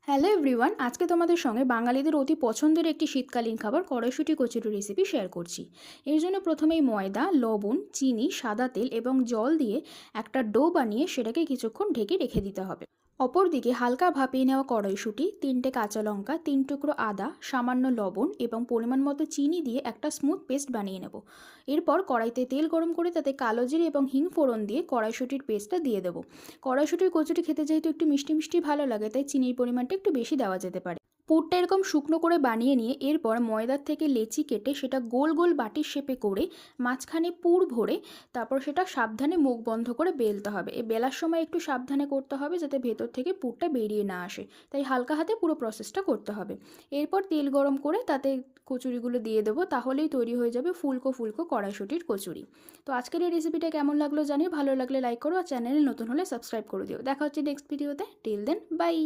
Hello everyone, আজকে তোমাদের সঙ্গে বাঙালিদের অতি পছন্দের একটি শীতকালীন খাবার কড়াইশুঁটি কচুরি রেসিপি শেয়ার করছি। এর জন্য প্রথমেই ময়দা, লবণ, চিনি, সাদা তেল এবং জল দিয়ে একটা ডো বানিয়ে সেটাকে কিছুক্ষণ ঢেকে রেখে দিতে হবে। অপরদিকে হালকা ভাপিয়ে নেওয়া কড়াইশুঁটি, 3টে কাঁচা লঙ্কা, 3 টুকরো আদা, সামান্য লবণ এবং পরিমাণ মতো চিনি দিয়ে একটা স্মুথ পেস্ট বানিয়ে নেব। এরপর কড়াইতে তেল গরম করে তাতে কালো জিরে এবং হিং ফোড়ন দিয়ে কড়াইশুঁটির পেস্টটা দিয়ে দেবো। কড়াইশুঁটির কচুরি খেতে যেহেতু একটু মিষ্টি মিষ্টি ভালো লাগে, তাই চিনির পরিমাণটা একটু বেশি দেওয়া যেতে পারে। পুরটা এরকম শুকনো করে বানিয়ে নিয়ে এরপর ময়দার থেকে লেচি কেটে সেটা গোল গোল বাটির শেপে করে মাঝখানে পুর ভরে তারপর সেটা সাবধানে মুখ বন্ধ করে বেলতে হবে। এই বেলার সময় একটু সাবধানে করতে হবে যাতে ভেতর থেকে পুরটা বেরিয়ে না আসে, তাই হালকা হাতে পুরো প্রসেসটা করতে হবে। এরপর তেল গরম করে তাতে কচুরিগুলো দিয়ে দেবো, তাহলেই তৈরি হয়ে যাবে ফুলকো ফুলকো কড়াইশুঁটির কচুরি। তো আজকের এই রেসিপিটা কেমন লাগলো জানিও, ভালো লাগলে লাইক করো আর চ্যানেলে নতুন হলে সাবস্ক্রাইব করে দিও। দেখা হচ্ছে নেক্সট ভিডিওতে। Till then, by.